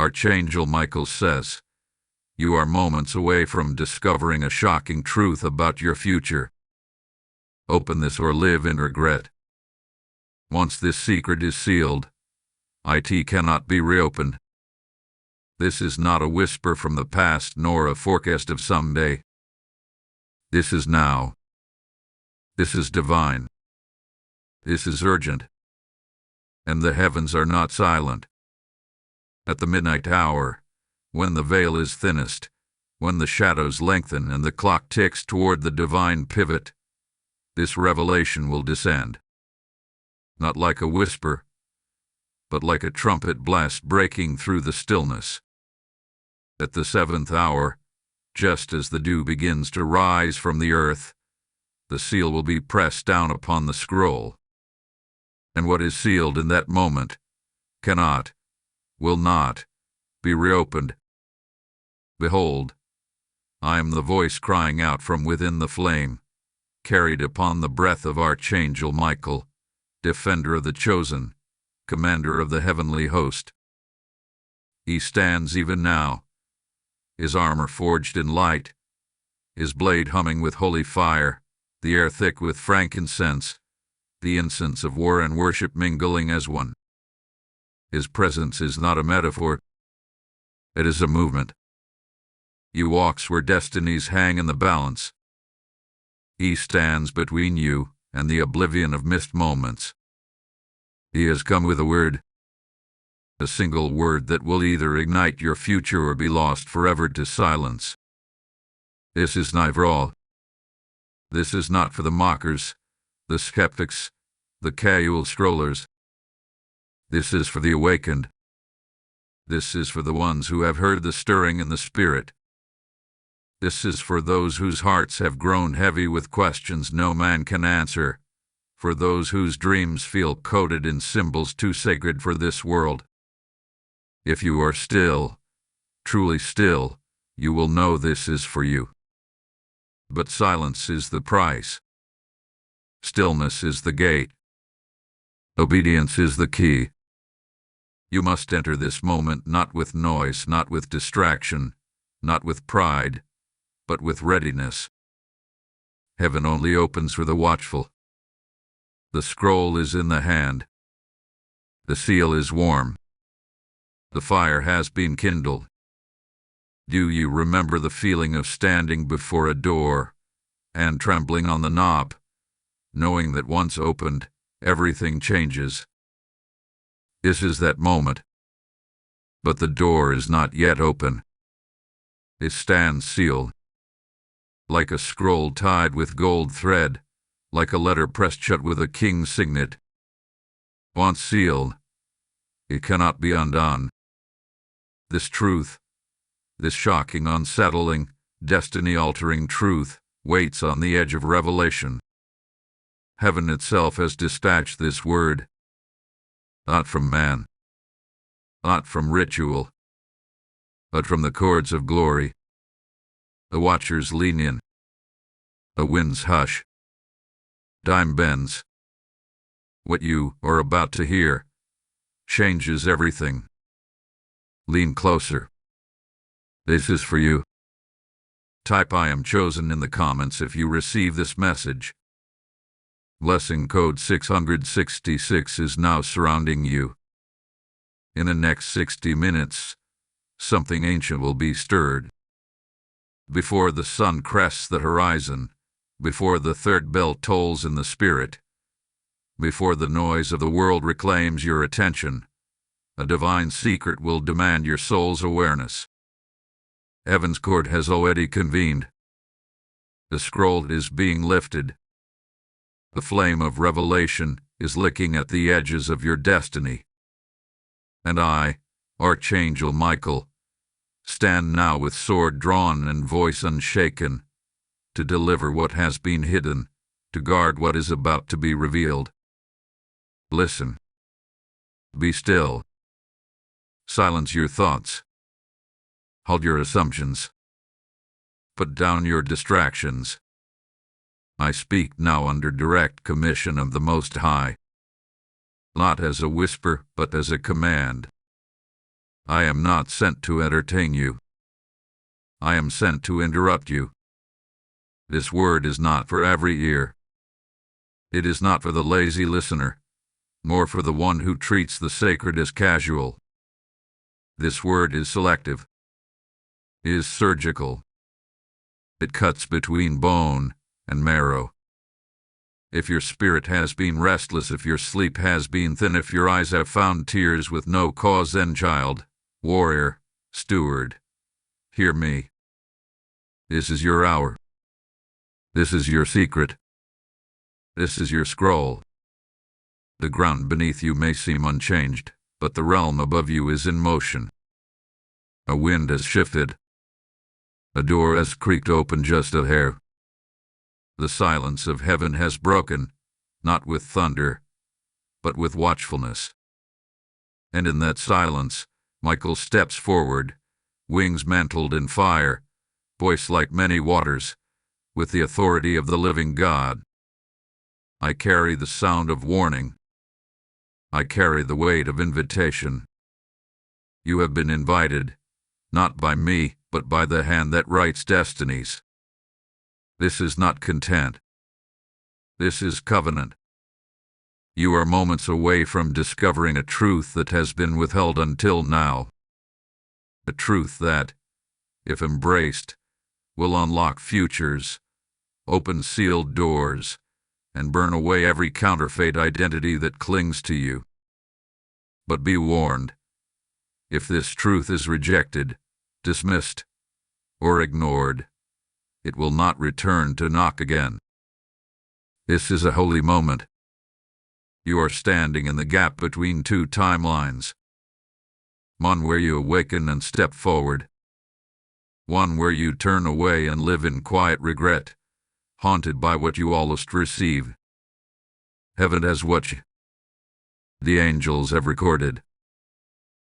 Archangel Michael says, you are moments away from discovering a shocking truth about your future. Open this or live in regret. Once this secret is sealed, it cannot be reopened. This is not a whisper from the past nor a forecast of someday. This is now. This is divine. This is urgent. And the heavens are not silent. At the midnight hour, when the veil is thinnest, when the shadows lengthen and the clock ticks toward the divine pivot, this revelation will descend. Not like a whisper, but like a trumpet blast breaking through the stillness. At the 7th hour, just as the dew begins to rise from the earth, the seal will be pressed down upon the scroll. And what is sealed in that moment cannot, will not, be reopened. Behold, I am the voice crying out from within the flame, carried upon the breath of Archangel Michael, defender of the chosen, commander of the heavenly host. He stands even now, his armor forged in light, his blade humming with holy fire, the air thick with frankincense, the incense of war and worship mingling as one. His presence is not a metaphor, it is a movement. He walks where destinies hang in the balance. He stands between you and the oblivion of missed moments. He has come with a word, a single word that will either ignite your future or be lost forever to silence. This is not for all. This is not for the mockers, the skeptics, the casual strollers. This is for the awakened. This is for the ones who have heard the stirring in the spirit. This is for those whose hearts have grown heavy with questions no man can answer, for those whose dreams feel coded in symbols too sacred for this world. If you are still, truly still, you will know this is for you. But silence is the price. Stillness is the gate. Obedience is the key. You must enter this moment not with noise, not with distraction, not with pride, but with readiness. Heaven only opens for the watchful. The scroll is in the hand. The seal is warm. The fire has been kindled. Do you remember the feeling of standing before a door and trembling on the knob, knowing that once opened, everything changes? This is that moment. But the door is not yet open. It stands sealed. Like a scroll tied with gold thread, like a letter pressed shut with a king's signet. Once sealed, it cannot be undone. This truth, this shocking, unsettling, destiny-altering truth, waits on the edge of revelation. Heaven itself has dispatched this word. Not from man, not from ritual, but from the chords of glory. The watchers lean in. The winds hush. Time bends. What you are about to hear changes everything. Lean closer. This is for you. Type "I am chosen" in the comments if you receive this message. Blessing code 666 is now surrounding you. In the next 60 minutes, something ancient will be stirred. Before the sun crests the horizon, before the third bell tolls in the spirit, before the noise of the world reclaims your attention, a divine secret will demand your soul's awareness. Heaven's court has already convened. The scroll is being lifted. The flame of revelation is licking at the edges of your destiny. And I, Archangel Michael, stand now with sword drawn and voice unshaken, to deliver what has been hidden, to guard what is about to be revealed. Listen. Be still. Silence your thoughts. Hold your assumptions. Put down your distractions. I speak now under direct commission of the Most High. Not as a whisper, but as a command. I am not sent to entertain you. I am sent to interrupt you. This word is not for every ear. It is not for the lazy listener, nor for the one who treats the sacred as casual. This word is selective, is surgical. It cuts between bone and marrow. If your spirit has been restless, if your sleep has been thin, if your eyes have found tears with no cause, then child, warrior, steward, hear me. This is your hour. This is your secret. This is your scroll. The ground beneath you may seem unchanged, but the realm above you is in motion. A wind has shifted. A door has creaked open just a hair. The silence of heaven has broken, not with thunder, but with watchfulness. And in that silence, Michael steps forward, wings mantled in fire, voice like many waters, with the authority of the living God. I carry the sound of warning. I carry the weight of invitation. You have been invited, not by me, but by the hand that writes destinies. This is not content. This is covenant. You are moments away from discovering a truth that has been withheld until now. A truth that, if embraced, will unlock futures, open sealed doors, and burn away every counterfeit identity that clings to you. But be warned. If this truth is rejected, dismissed, or ignored, it will not return to knock again. This is a holy moment. You are standing in the gap between two timelines. One where you awaken and step forward. One where you turn away and live in quiet regret, haunted by what you almost receive. Heaven has watched. The angels have recorded.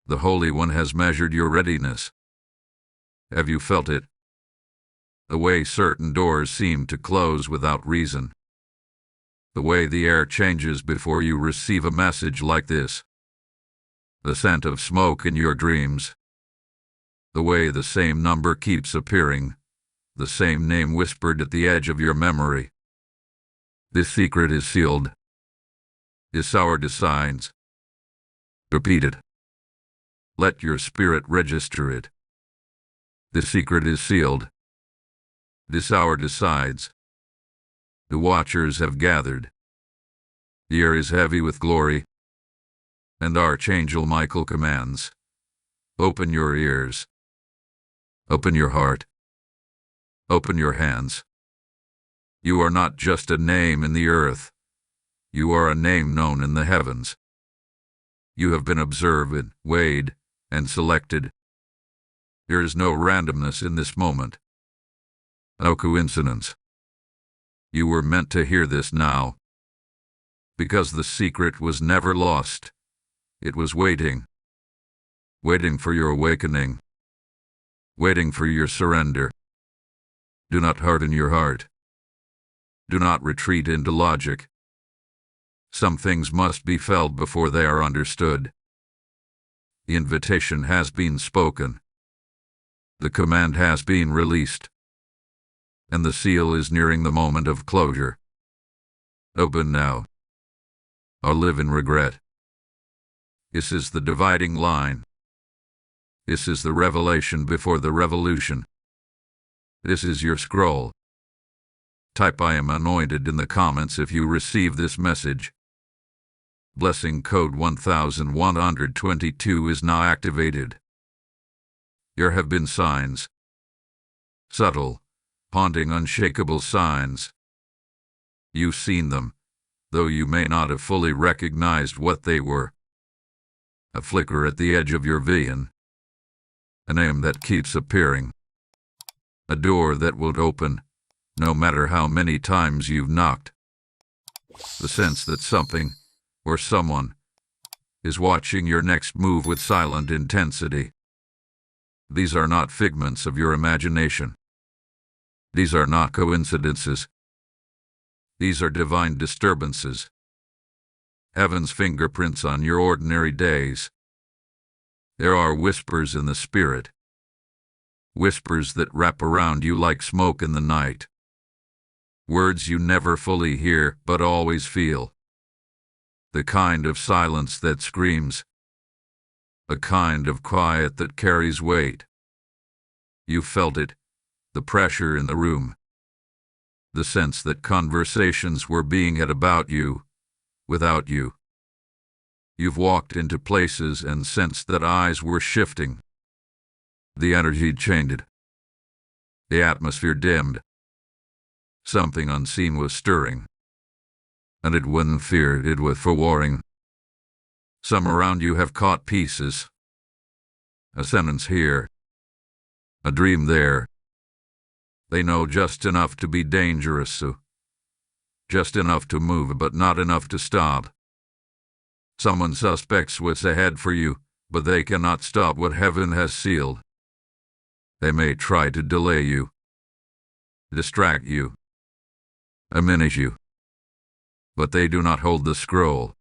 The Holy One has measured your readiness. Have you felt it? The way certain doors seem to close without reason. The way the air changes before you receive a message like this. The scent of smoke in your dreams. The way the same number keeps appearing, the same name whispered at the edge of your memory. This secret is sealed. This hour decides. Repeat it. Let your spirit register it. The secret is sealed. This hour decides. The watchers have gathered. The air is heavy with glory. And Archangel Michael commands. Open your ears. Open your heart. Open your hands. You are not just a name in the earth. You are a name known in the heavens. You have been observed, weighed, and selected. There is no randomness in this moment. No coincidence. You were meant to hear this now. Because the secret was never lost. It was waiting. Waiting for your awakening. Waiting for your surrender. Do not harden your heart. Do not retreat into logic. Some things must be felt before they are understood. The invitation has been spoken. The command has been released. And the seal is nearing the moment of closure. Open now, or live in regret. This is the dividing line. This is the revelation before the revolution. This is your scroll. Type I am anointed in the comments if you receive this message. Blessing code 1122 is now activated. There have been signs. Subtle, haunting, unshakable signs. You've seen them, though you may not have fully recognized what they were. A flicker at the edge of your vision. A name that keeps appearing. A door that won't open, no matter how many times you've knocked. The sense that something, or someone, is watching your next move with silent intensity. These are not figments of your imagination. These are not coincidences. These are divine disturbances. Heaven's fingerprints on your ordinary days. There are whispers in the spirit. Whispers that wrap around you like smoke in the night. Words you never fully hear but always feel. The kind of silence that screams. A kind of quiet that carries weight. You felt it, the pressure in the room. The sense that conversations were being had about you, without you. You've walked into places and sensed that eyes were shifting. The energy changed. The atmosphere dimmed. Something unseen was stirring. And it wasn't fear, it was forewarning. Some around you have caught pieces. A sentence here. A dream there. They know just enough to be dangerous, so just enough to move, but not enough to stop. Someone suspects what's ahead for you, but they cannot stop what heaven has sealed. They may try to delay you, distract you, diminish you, but they do not hold the scroll.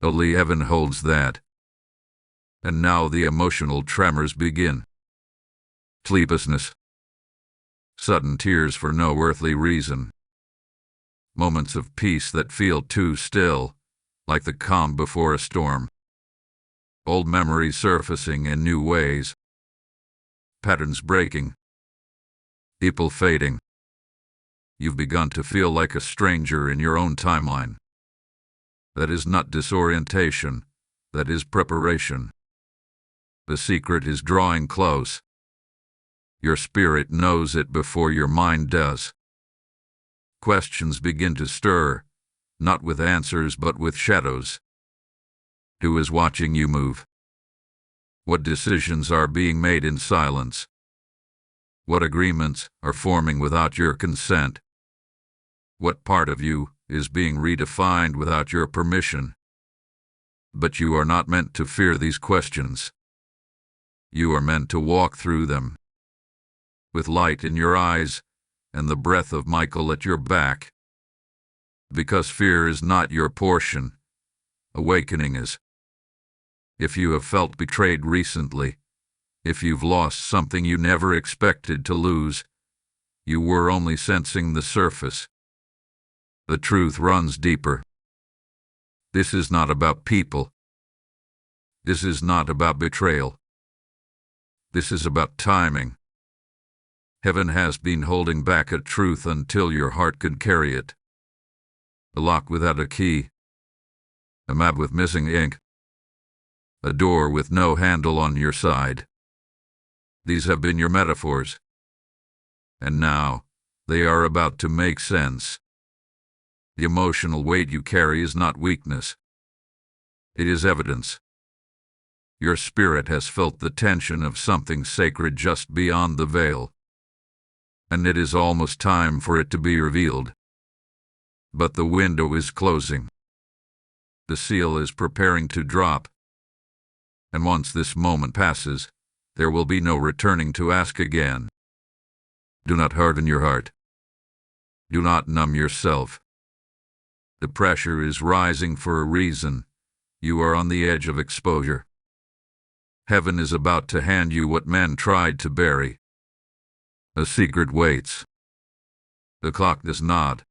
Only heaven holds that. And now the emotional tremors begin. Sleeplessness. Sudden tears for no earthly reason. Moments of peace that feel too still, like the calm before a storm. Old memories surfacing in new ways. Patterns breaking. People fading. You've begun to feel like a stranger in your own timeline. That is not disorientation, that is preparation. The secret is drawing close. Your spirit knows it before your mind does. Questions begin to stir, not with answers but with shadows. Who is watching you move? What decisions are being made in silence? What agreements are forming without your consent? What part of you is being redefined without your permission? But you are not meant to fear these questions. You are meant to walk through them. With light in your eyes and the breath of Michael at your back. Because fear is not your portion, awakening is. If you have felt betrayed recently, if you've lost something you never expected to lose, you were only sensing the surface. The truth runs deeper. This is not about people. This is not about betrayal. This is about timing. Heaven has been holding back a truth until your heart could carry it. A lock without a key. A map with missing ink. A door with no handle on your side. These have been your metaphors. And now, they are about to make sense. The emotional weight you carry is not weakness. It is evidence. Your spirit has felt the tension of something sacred just beyond the veil. And it is almost time for it to be revealed. But the window is closing. The seal is preparing to drop. And once this moment passes, there will be no returning to ask again. Do not harden your heart. Do not numb yourself. The pressure is rising for a reason. You are on the edge of exposure. Heaven is about to hand you what men tried to bury. A secret waits. The clock does not.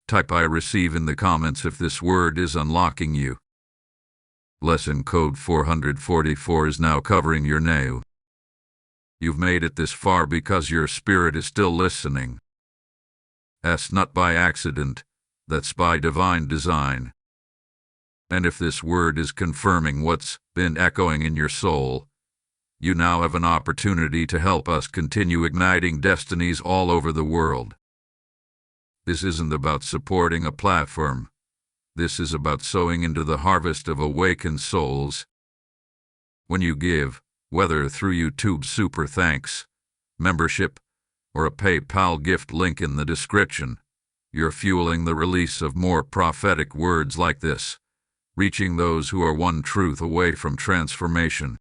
Type I receive in the comments if this word is unlocking you. Lesson code 444 is now covering your name. You've made it this far because your spirit is still listening. That's not by accident, that's by divine design. And if this word is confirming what's been echoing in your soul, you now have an opportunity to help us continue igniting destinies all over the world. This isn't about supporting a platform. This is about sowing into the harvest of awakened souls. When you give, whether through YouTube Super Thanks, membership, or a PayPal gift link in the description, you're fueling the release of more prophetic words like this, reaching those who are one truth away from transformation.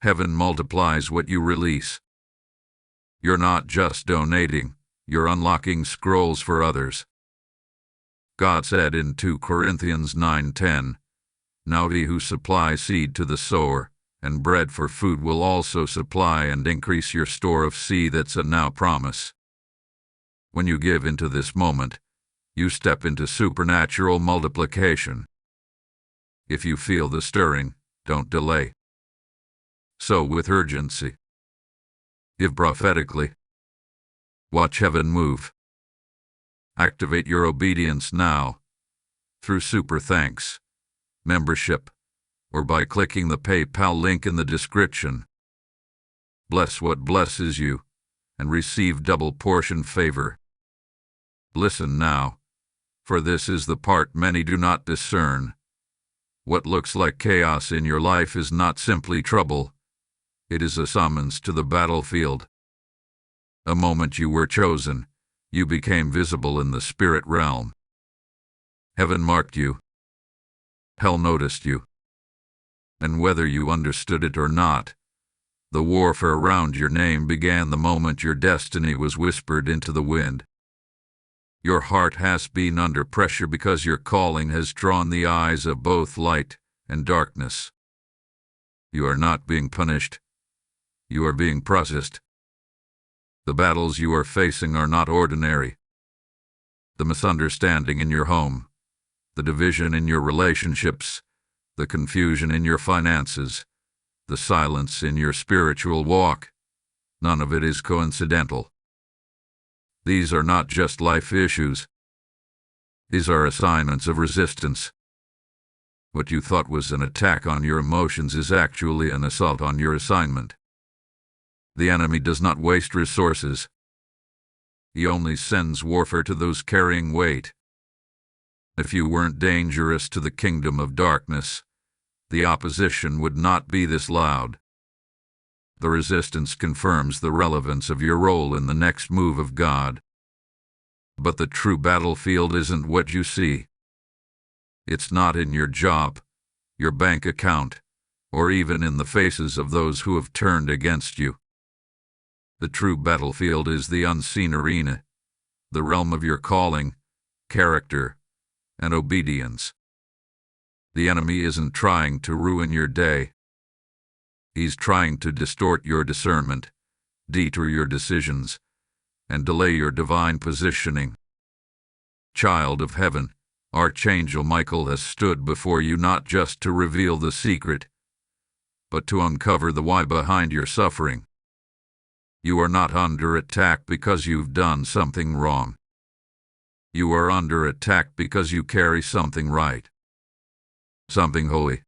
Heaven multiplies what you release. You're not just donating, you're unlocking scrolls for others. God said in 2 Corinthians 9:10, Now he who supplies seed to the sower, and bread for food will also supply and increase your store of seed that's a now promise. When you give into this moment, you step into supernatural multiplication. If you feel the stirring, don't delay. Sow with urgency. Give prophetically. Watch heaven move. Activate your obedience now, through super thanks, membership, or by clicking the PayPal link in the description. Bless what blesses you, and receive double portion favor. Listen now, for this is the part many do not discern. What looks like chaos in your life is not simply trouble. It is a summons to the battlefield. A moment you were chosen, you became visible in the spirit realm. Heaven marked you. Hell noticed you. And whether you understood it or not, the warfare around your name began the moment your destiny was whispered into the wind. Your heart has been under pressure because your calling has drawn the eyes of both light and darkness. You are not being punished. You are being processed. The battles you are facing are not ordinary. The misunderstanding in your home, the division in your relationships, the confusion in your finances, the silence in your spiritual walk, none of it is coincidental. These are not just life issues. These are assignments of resistance. What you thought was an attack on your emotions is actually an assault on your assignment. The enemy does not waste resources. He only sends warfare to those carrying weight. If you weren't dangerous to the kingdom of darkness, the opposition would not be this loud. The resistance confirms the relevance of your role in the next move of God. But the true battlefield isn't what you see. It's not in your job, your bank account, or even in the faces of those who have turned against you. The true battlefield is the unseen arena, the realm of your calling, character, and obedience. The enemy isn't trying to ruin your day. He's trying to distort your discernment, detour your decisions, and delay your divine positioning. Child of heaven, Archangel Michael has stood before you not just to reveal the secret, but to uncover the why behind your suffering. You are not under attack because you've done something wrong. You are under attack because you carry something right, something holy,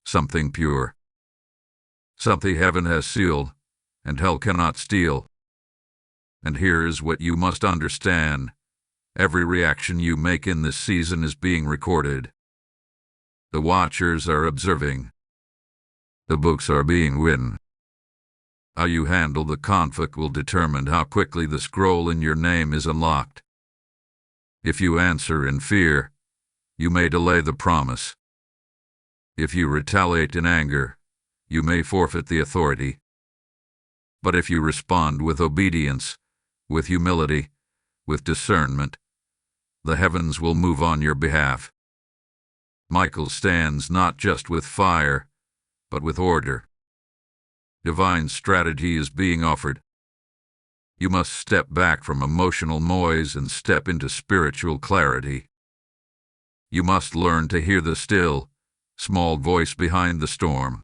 something pure, something heaven has sealed, and hell cannot steal. And here is what you must understand. Every reaction you make in this season is being recorded. The watchers are observing. The books are being written. How you handle the conflict will determine how quickly the scroll in your name is unlocked. If you answer in fear, you may delay the promise. If you retaliate in anger, you may forfeit the authority. But if you respond with obedience, with humility, with discernment, the heavens will move on your behalf. Michael stands not just with fire, but with order. Divine strategy is being offered. You must step back from emotional noise and step into spiritual clarity. You must learn to hear the still, small voice behind the storm.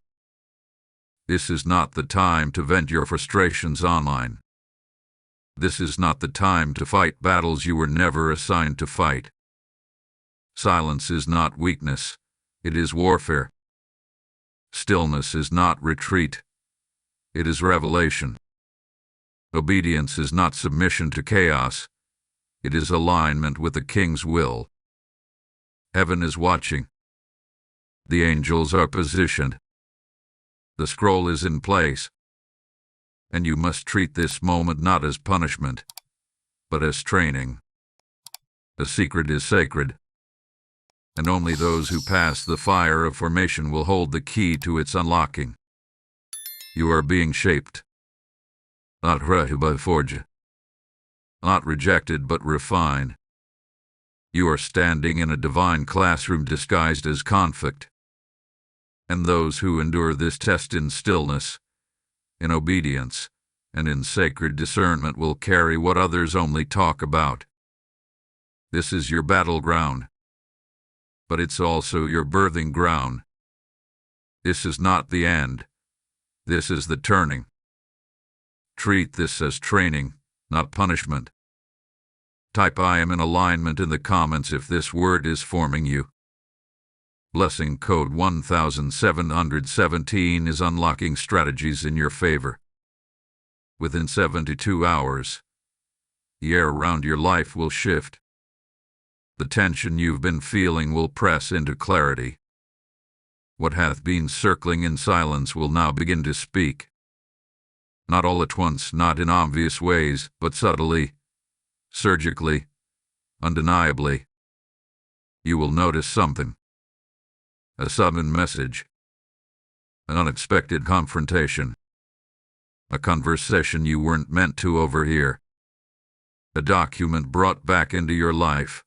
This is not the time to vent your frustrations online. This is not the time to fight battles you were never assigned to fight. Silence is not weakness, it is warfare. Stillness is not retreat, it is revelation. Obedience is not submission to chaos, it is alignment with the King's will. Heaven is watching. The angels are positioned. The scroll is in place. And you must treat this moment not as punishment, but as training. The secret is sacred, and only those who pass the fire of formation will hold the key to its unlocking. You are being shaped, not reforged, not rejected but refined. You are standing in a divine classroom disguised as conflict. And those who endure this test in stillness, in obedience, and in sacred discernment will carry what others only talk about. This is your battleground. But it's also your birthing ground. This is not the end. This is the turning. Treat this as training, not punishment. Type "I am in alignment" in the comments if this word is forming you. Blessing code 1717 is unlocking strategies in your favor. Within 72 hours, the air around your life will shift. The tension you've been feeling will press into clarity. What hath been circling in silence will now begin to speak. Not all at once, not in obvious ways, but subtly, surgically, undeniably. You will notice something. A sudden message. An unexpected confrontation. A conversation you weren't meant to overhear. A document brought back into your life.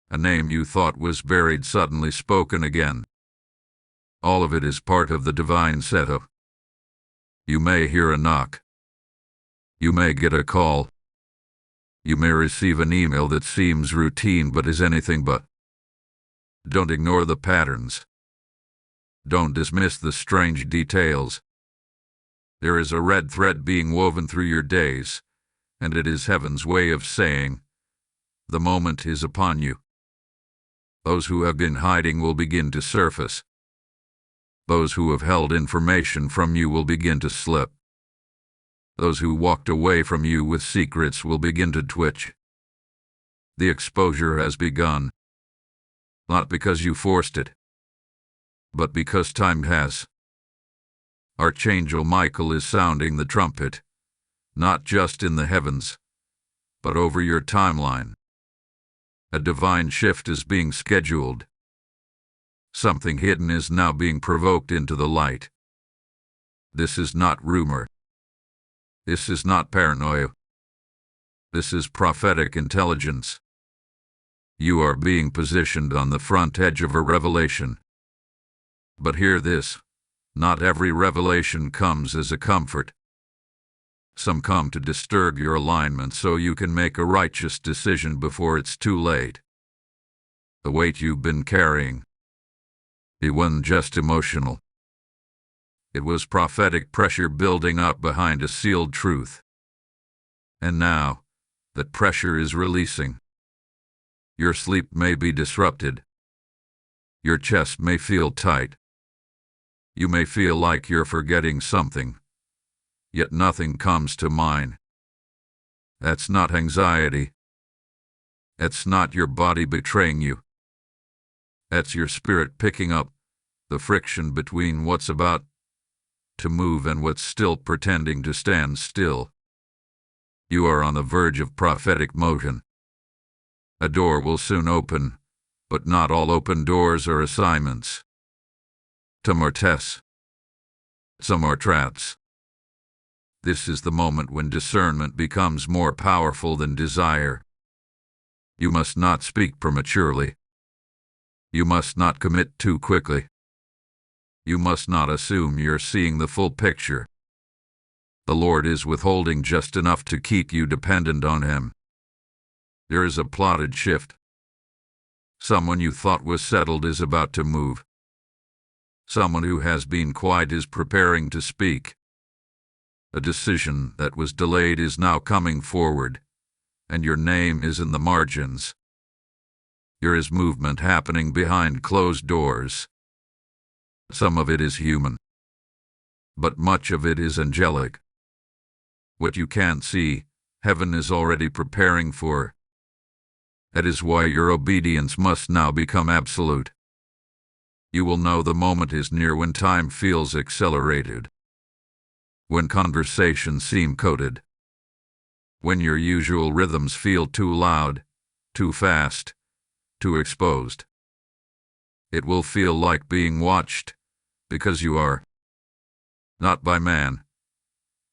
A name you thought was buried suddenly spoken again. All of it is part of the divine setup. You may hear a knock. You may get a call. You may receive an email that seems routine but is anything but. Don't ignore the patterns. Don't dismiss the strange details. There is a red thread being woven through your days, and it is heaven's way of saying, the moment is upon you. Those who have been hiding will begin to surface. Those who have held information from you will begin to slip. Those who walked away from you with secrets will begin to twitch. The exposure has begun. Not because you forced it, but because time has. Archangel Michael is sounding the trumpet, not just in the heavens, but over your timeline. A divine shift is being scheduled. Something hidden is now being provoked into the light. This is not rumor. This is not paranoia. This is prophetic intelligence. You are being positioned on the front edge of a revelation. But hear this, not every revelation comes as a comfort. Some come to disturb your alignment so you can make a righteous decision before it's too late. The weight you've been carrying, it wasn't just emotional. It was prophetic pressure building up behind a sealed truth. And now, that pressure is releasing. Your sleep may be disrupted. Your chest may feel tight. You may feel like you're forgetting something, yet nothing comes to mind. That's not anxiety. That's not your body betraying you. That's your spirit picking up the friction between what's about to move and what's still pretending to stand still. You are on the verge of prophetic motion. A door will soon open, but not all open doors are assignments. Some are tests. Some are traps. This is the moment when discernment becomes more powerful than desire. You must not speak prematurely. You must not commit too quickly. You must not assume you're seeing the full picture. The Lord is withholding just enough to keep you dependent on Him. There is a plotted shift. Someone you thought was settled is about to move. Someone who has been quiet is preparing to speak. A decision that was delayed is now coming forward, and your name is in the margins. There is movement happening behind closed doors. Some of it is human, but much of it is angelic. What you can't see, heaven is already preparing for. That is why your obedience must now become absolute. You will know the moment is near when time feels accelerated. When conversations seem coded. When your usual rhythms feel too loud, too fast, too exposed. It will feel like being watched, because you are. Not by man,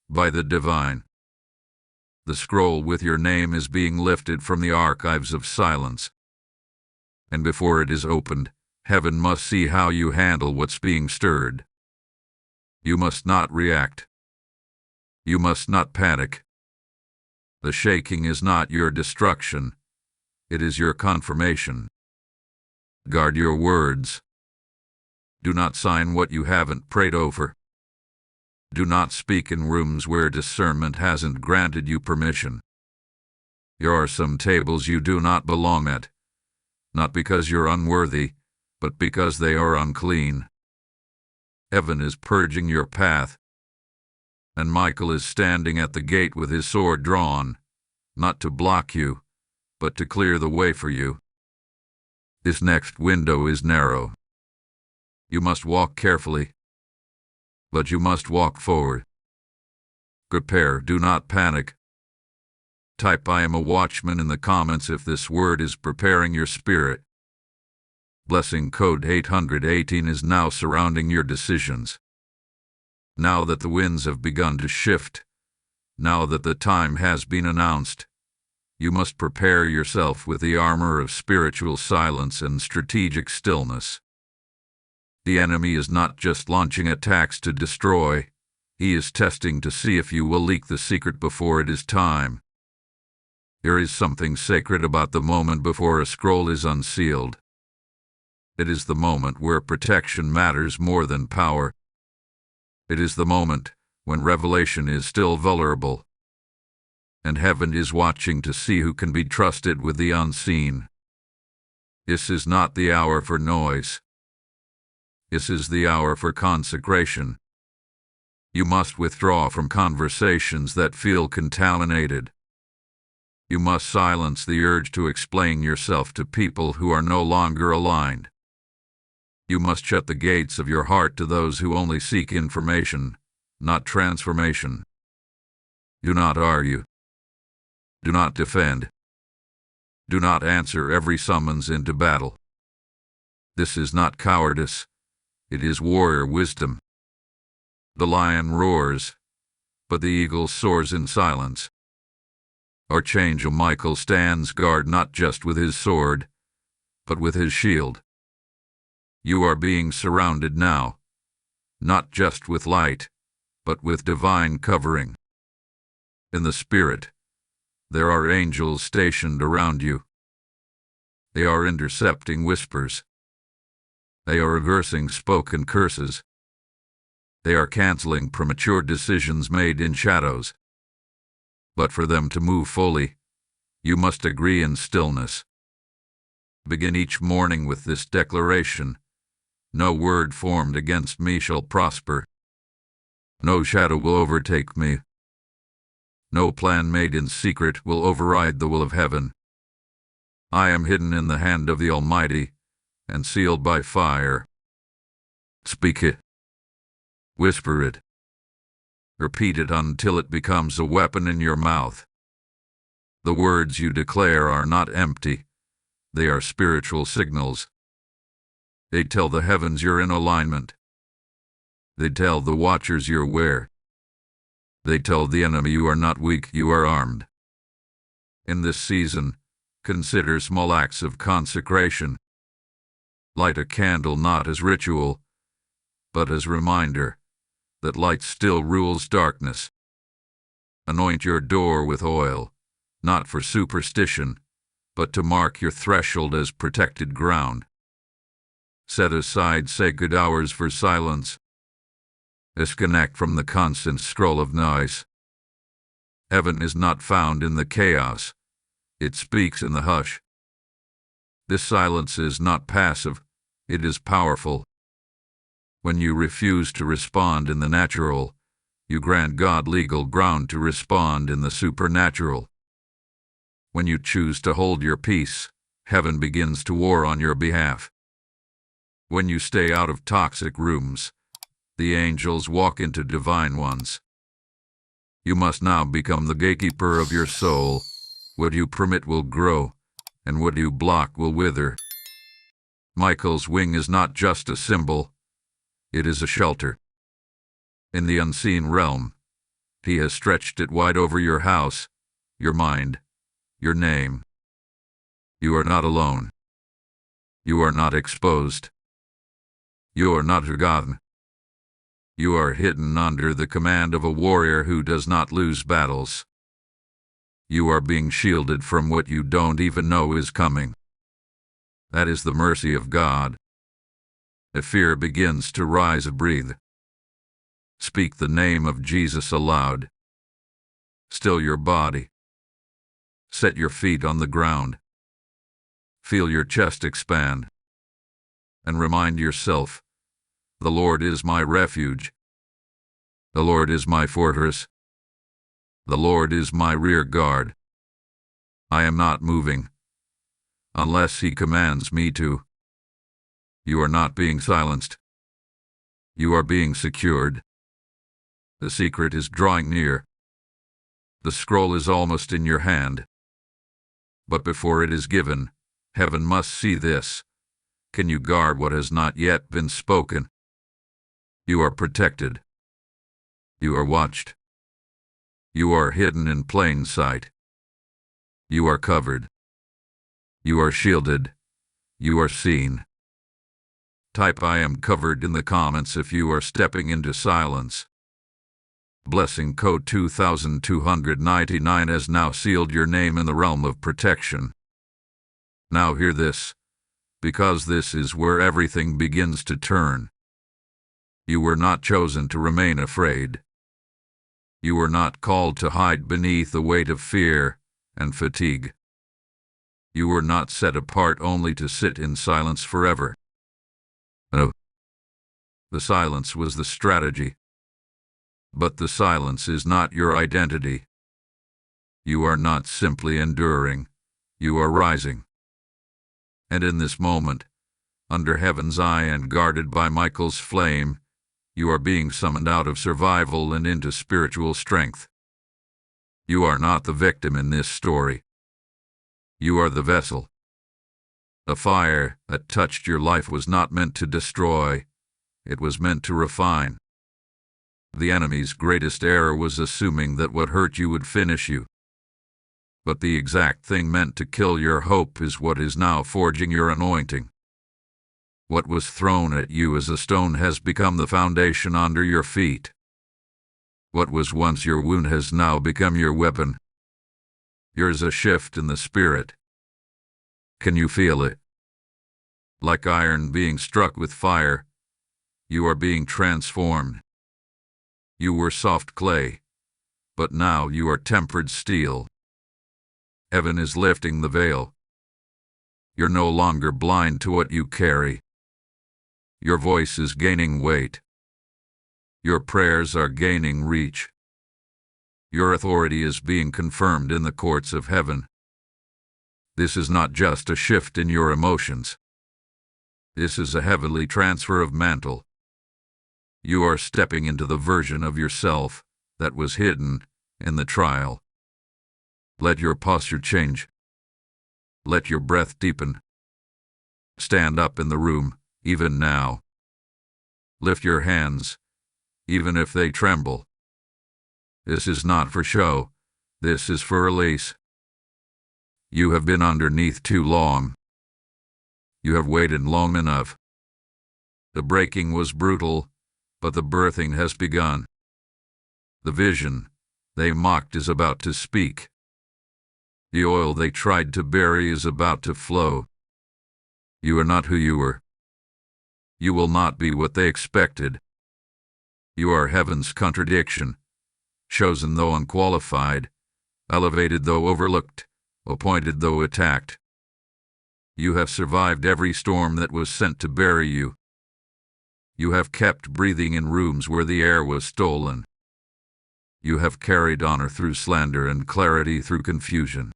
by the divine. The scroll with your name is being lifted from the archives of silence. And before it is opened, heaven must see how you handle what's being stirred. You must not react. You must not panic. The shaking is not your destruction. It is your confirmation. Guard your words. Do not sign what you haven't prayed over. Do not speak in rooms where discernment hasn't granted you permission. There are some tables you do not belong at, not because you're unworthy, but because they are unclean. Heaven is purging your path, and Michael is standing at the gate with his sword drawn, not to block you, but to clear the way for you. This next window is narrow. You must walk carefully, but you must walk forward. Prepare, do not panic. Type "I am a watchman" in the comments if this word is preparing your spirit. Blessing code 818 is now surrounding your decisions. Now that the winds have begun to shift, now that the time has been announced, you must prepare yourself with the armor of spiritual silence and strategic stillness. The enemy is not just launching attacks to destroy, he is testing to see if you will leak the secret before it is time. There is something sacred about the moment before a scroll is unsealed. It is the moment where protection matters more than power. It is the moment when revelation is still vulnerable, and heaven is watching to see who can be trusted with the unseen. This is not the hour for noise. This is the hour for consecration. You must withdraw from conversations that feel contaminated. You must silence the urge to explain yourself to people who are no longer aligned. You must shut the gates of your heart to those who only seek information, not transformation. Do not argue. Do not defend. Do not answer every summons into battle. This is not cowardice. It is warrior wisdom. The lion roars, but the eagle soars in silence. Archangel Michael stands guard not just with his sword, but with his shield. You are being surrounded now, not just with light, but with divine covering. In the spirit, there are angels stationed around you. They are intercepting whispers. They are reversing spoken curses. They are canceling premature decisions made in shadows. But for them to move fully, you must agree in stillness. Begin each morning with this declaration: no word formed against me shall prosper. No shadow will overtake me. No plan made in secret will override the will of heaven. I am hidden in the hand of the Almighty and sealed by fire. Speak it. Whisper it. Repeat it until it becomes a weapon in your mouth. The words you declare are not empty. They are spiritual signals. They tell the heavens you're in alignment. They tell the watchers you're aware. They tell the enemy you are not weak, you are armed. In this season, consider small acts of consecration. Light a candle not as ritual, but as reminder that light still rules darkness. Anoint your door with oil, not for superstition, but to mark your threshold as protected ground. Set aside sacred hours for silence. Disconnect from the constant scroll of noise. Heaven is not found in the chaos. It speaks in the hush. This silence is not passive. It is powerful. When you refuse to respond in the natural, you grant God legal ground to respond in the supernatural. When you choose to hold your peace, heaven begins to war on your behalf. When you stay out of toxic rooms, the angels walk into divine ones. You must now become the gatekeeper of your soul. What you permit will grow, and what you block will wither. Michael's wing is not just a symbol, it is a shelter. In the unseen realm, he has stretched it wide over your house, your mind, your name. You are not alone. You are not exposed. You are not forgotten. You are hidden under the command of a warrior who does not lose battles. You are being shielded from what you don't even know is coming. That is the mercy of God. If fear begins to rise, breathe. Speak the name of Jesus aloud. Still your body. Set your feet on the ground. Feel your chest expand. And remind yourself, the Lord is my refuge. The Lord is my fortress. The Lord is my rear guard. I am not moving, unless He commands me to. You are not being silenced. You are being secured. The secret is drawing near. The scroll is almost in your hand. But before it is given, heaven must see this. Can you guard what has not yet been spoken? You are protected. You are watched. You are hidden in plain sight. You are covered. You are shielded. You are seen. Type "I am covered" in the comments if you are stepping into silence. Blessing code 2299 has now sealed your name in the realm of protection. Now hear this, because this is where everything begins to turn. You were not chosen to remain afraid. You were not called to hide beneath the weight of fear and fatigue. You were not set apart only to sit in silence forever. No. The silence was the strategy. But the silence is not your identity. You are not simply enduring. You are rising. And in this moment, under heaven's eye and guarded by Michael's flame, you are being summoned out of survival and into spiritual strength. You are not the victim in this story. You are the vessel. The fire that touched your life was not meant to destroy. It was meant to refine. The enemy's greatest error was assuming that what hurt you would finish you. But the exact thing meant to kill your hope is what is now forging your anointing. What was thrown at you as a stone has become the foundation under your feet. What was once your wound has now become your weapon. Yours a shift in the spirit. Can you feel it? Like iron being struck with fire, you are being transformed. You were soft clay, but now you are tempered steel. Heaven is lifting the veil. You're no longer blind to what you carry. Your voice is gaining weight. Your prayers are gaining reach. Your authority is being confirmed in the courts of heaven. This is not just a shift in your emotions. This is a heavenly transfer of mantle. You are stepping into the version of yourself that was hidden in the trial. Let your posture change. Let your breath deepen. Stand up in the room, even now. Lift your hands, even if they tremble. This is not for show. This is for release. You have been underneath too long. You have waited long enough. The breaking was brutal, but the birthing has begun. The vision they mocked is about to speak. The oil they tried to bury is about to flow. You are not who you were. You will not be what they expected. You are heaven's contradiction, chosen though unqualified, elevated though overlooked, appointed though attacked. You have survived every storm that was sent to bury you. You have kept breathing in rooms where the air was stolen. You have carried honor through slander and clarity through confusion.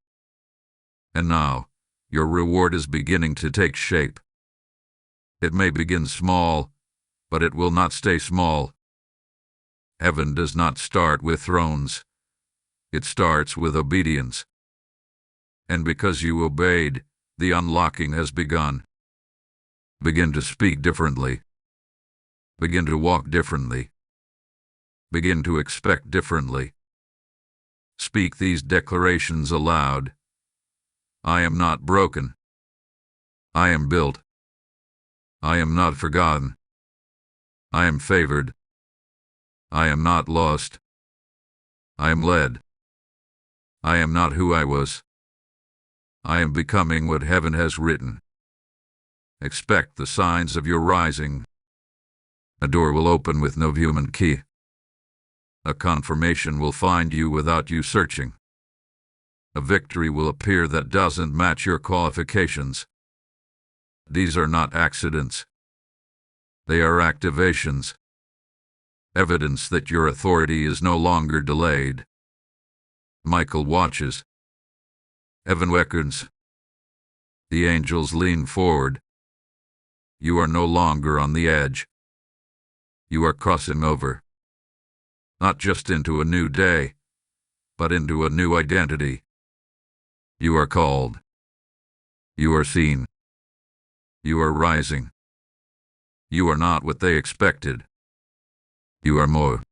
And now, your reward is beginning to take shape. It may begin small, but it will not stay small. Heaven does not start with thrones. It starts with obedience. And because you obeyed, the unlocking has begun. Begin to speak differently. Begin to walk differently. Begin to expect differently. Speak these declarations aloud. I am not broken. I am built. I am not forgotten. I am favored. I am not lost. I am led. I am not who I was. I am becoming what heaven has written. Expect the signs of your rising. A door will open with no human key. A confirmation will find you without you searching. A victory will appear that doesn't match your qualifications. These are not accidents. They are activations. Evidence that your authority is no longer delayed. Michael watches. Heaven beckons. The angels lean forward. You are no longer on the edge. You are crossing over. Not just into a new day, but into a new identity. You are called. You are seen. You are rising. You are not what they expected. You are more.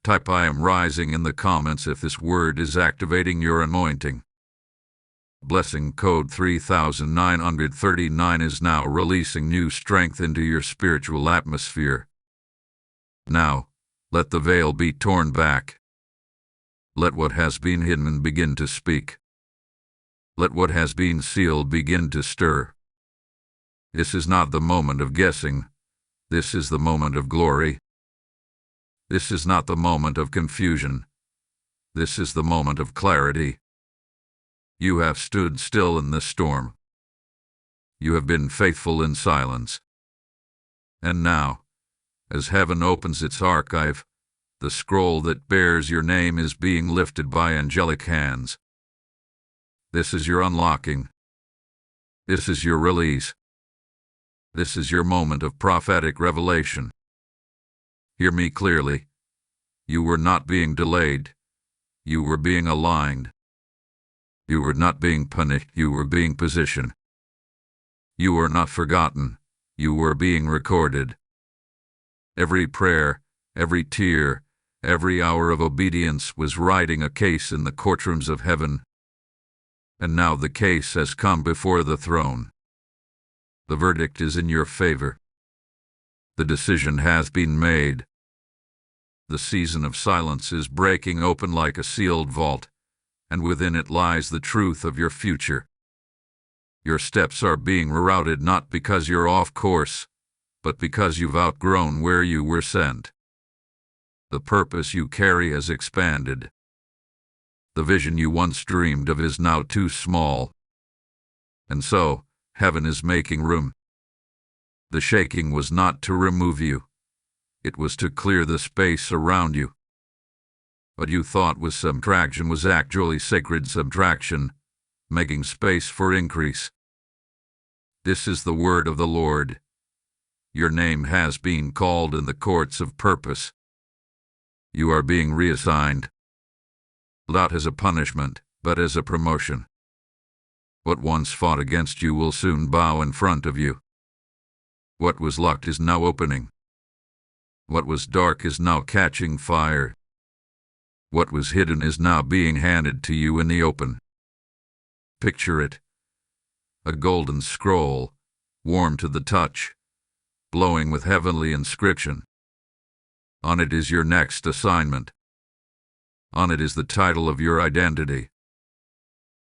Type I am rising in the comments if this word is activating your anointing. Blessing code 3939 is now releasing new strength into your spiritual atmosphere. Now, let the veil be torn back. Let what has been hidden begin to speak. Let what has been sealed begin to stir. This is not the moment of guessing. This is the moment of glory. This is not the moment of confusion. This is the moment of clarity. You have stood still in the storm. You have been faithful in silence. And now, as heaven opens its archive, the scroll that bears your name is being lifted by angelic hands. This is your unlocking. This is your release. This is your moment of prophetic revelation. Hear me clearly. You were not being delayed. You were being aligned. You were not being punished. You were being positioned. You were not forgotten. You were being recorded. Every prayer, every tear, every hour of obedience was writing a case in the courtrooms of heaven. And now the case has come before the throne. The verdict is in your favor. The decision has been made. The season of silence is breaking open like a sealed vault, and within it lies the truth of your future. Your steps are being rerouted not because you're off course, but because you've outgrown where you were sent. The purpose you carry has expanded. The vision you once dreamed of is now too small. And so, heaven is making room. The shaking was not to remove you. It was to clear the space around you. What you thought was subtraction was actually sacred subtraction, making space for increase. This is the word of the Lord. Your name has been called in the courts of purpose. You are being reassigned. Not as a punishment, but as a promotion. What once fought against you will soon bow in front of you. What was locked is now opening. What was dark is now catching fire. What was hidden is now being handed to you in the open. Picture it. A golden scroll, warm to the touch, glowing with heavenly inscription. On it is your next assignment. On it is the title of your identity.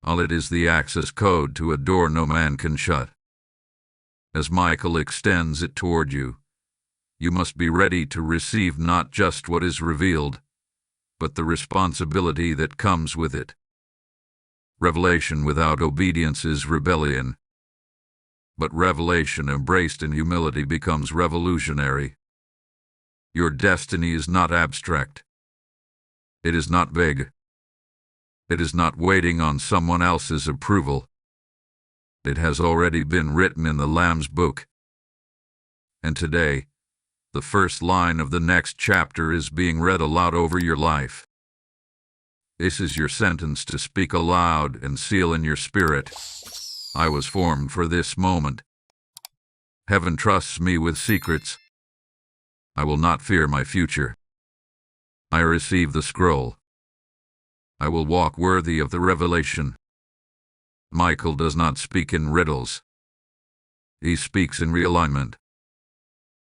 On it is the access code to a door no man can shut. As Michael extends it toward you, you must be ready to receive not just what is revealed, but the responsibility that comes with it. Revelation without obedience is rebellion. But revelation embraced in humility becomes revolutionary. Your destiny is not abstract. It is not vague. It is not waiting on someone else's approval. It has already been written in the Lamb's book. And today, the first line of the next chapter is being read aloud over your life. This is your sentence to speak aloud and seal in your spirit. I was formed for this moment. Heaven trusts me with secrets. I will not fear my future. I receive the scroll. I will walk worthy of the revelation. Michael does not speak in riddles. He speaks in realignment.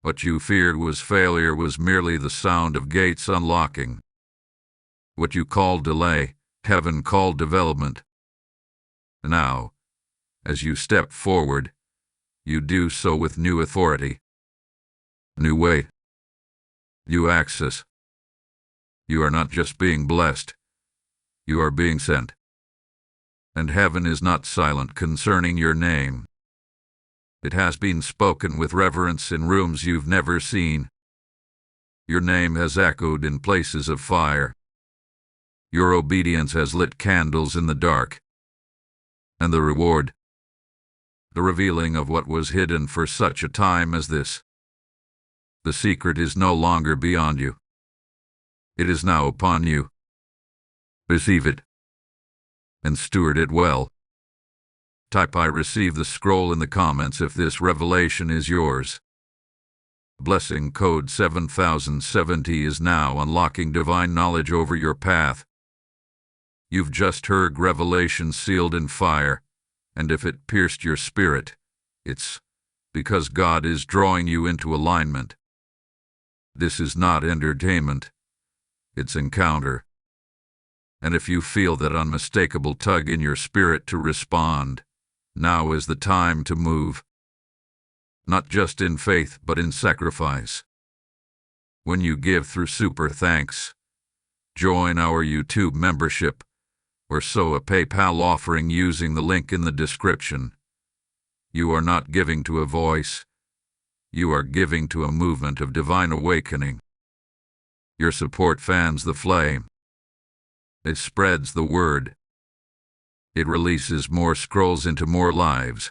What you feared was failure was merely the sound of gates unlocking. What you called delay, heaven called development. Now, as you step forward, you do so with new authority, new weight, new access. You are not just being blessed, you are being sent. And heaven is not silent concerning your name. It has been spoken with reverence in rooms you've never seen. Your name has echoed in places of fire. Your obedience has lit candles in the dark. And the reward, the revealing of what was hidden for such a time as this. The secret is no longer beyond you. It is now upon you. Receive it, and steward it well. Type "I receive" the scroll in the comments if this revelation is yours. Blessing code 7070 is now unlocking divine knowledge over your path. You've just heard revelation sealed in fire, and if it pierced your spirit, it's because God is drawing you into alignment. This is not entertainment, it's encounter. And if you feel that unmistakable tug in your spirit to respond, now is the time to move. Not just in faith, but in sacrifice. When you give through super thanks, join our YouTube membership, or sow a PayPal offering using the link in the description. You are not giving to a voice, you are giving to a movement of divine awakening. Your support fans the flame. It spreads the word. It releases more scrolls into more lives.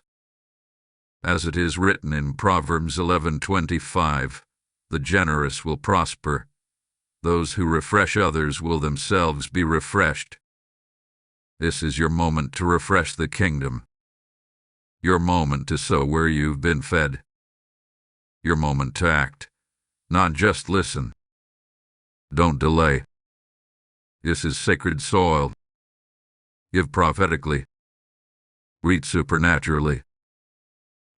As it is written in Proverbs 11:25, the generous will prosper. Those who refresh others will themselves be refreshed. This is your moment to refresh the kingdom. Your moment to sow where you've been fed. Your moment to act, not just listen. Don't delay. This is sacred soil. Give prophetically. Read supernaturally.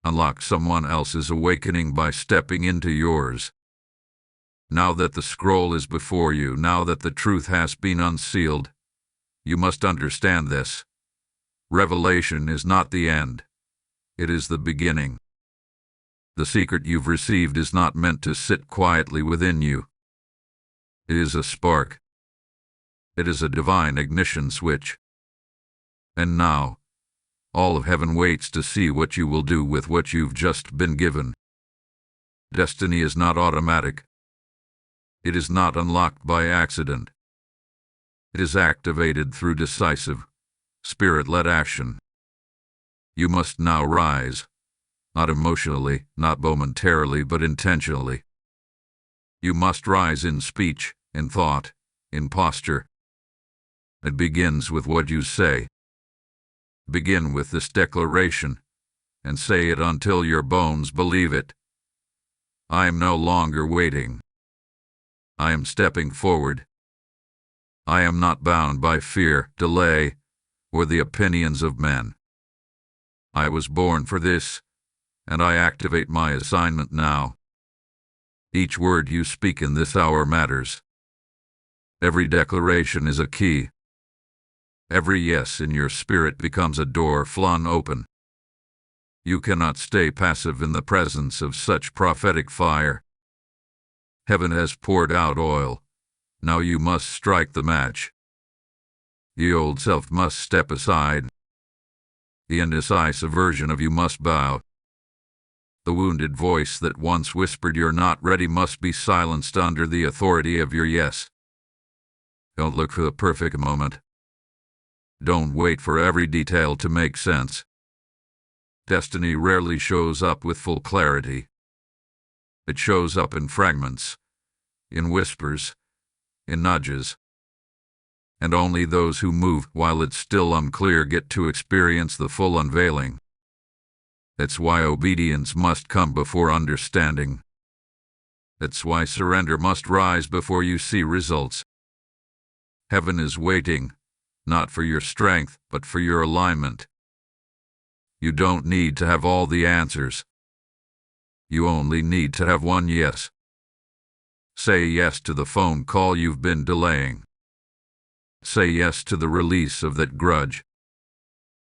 Unlock someone else's awakening by stepping into yours. Now that the scroll is before you, now that the truth has been unsealed, you must understand this. Revelation is not the end. It is the beginning. The secret you've received is not meant to sit quietly within you. It is a spark. It is a divine ignition switch. And now, all of heaven waits to see what you will do with what you've just been given. Destiny is not automatic. It is not unlocked by accident. It is activated through decisive, spirit-led action. You must now rise, not emotionally, not momentarily, but intentionally. You must rise in speech, in thought, in posture. It begins with what you say. Begin with this declaration, and say it until your bones believe it. I am no longer waiting. I am stepping forward. I am not bound by fear, delay, or the opinions of men. I was born for this, and I activate my assignment now. Each word you speak in this hour matters. Every declaration is a key. Every yes in your spirit becomes a door flung open. You cannot stay passive in the presence of such prophetic fire. Heaven has poured out oil. Now you must strike the match. The old self must step aside. The indecisive version of you must bow. The wounded voice that once whispered you're not ready must be silenced under the authority of your yes. Don't look for the perfect moment. Don't wait for every detail to make sense. Destiny rarely shows up with full clarity. It shows up in fragments, in whispers, in nudges. And only those who move while it's still unclear get to experience the full unveiling. That's why obedience must come before understanding. That's why surrender must rise before you see results. Heaven is waiting, not for your strength, but for your alignment. You don't need to have all the answers. You only need to have one yes. Say yes to the phone call you've been delaying. Say yes to the release of that grudge.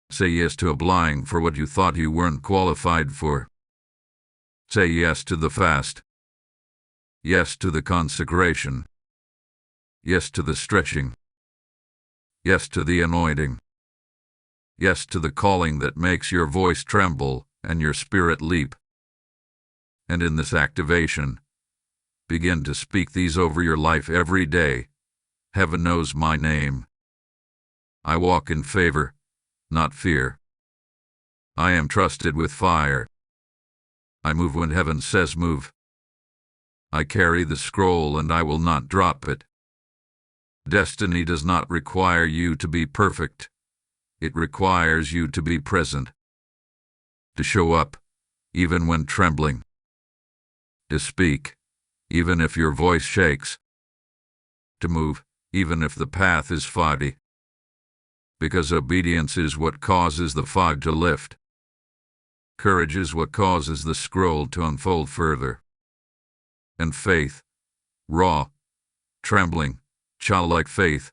Say yes to applying for what you thought you weren't qualified for. Say yes to the fast. Yes to the consecration. Yes to the stretching. Yes to the anointing. Yes to the calling that makes your voice tremble and your spirit leap. And in this activation, begin to speak these over your life every day. Heaven knows my name. I walk in favor, not fear. I am trusted with fire. I move when heaven says move. I carry the scroll and I will not drop it. Destiny does not require you to be perfect. It requires you to be present. To show up, even when trembling. To speak, even if your voice shakes. To move, even if the path is foggy. Because obedience is what causes the fog to lift. Courage is what causes the scroll to unfold further. And faith, raw, trembling, childlike faith,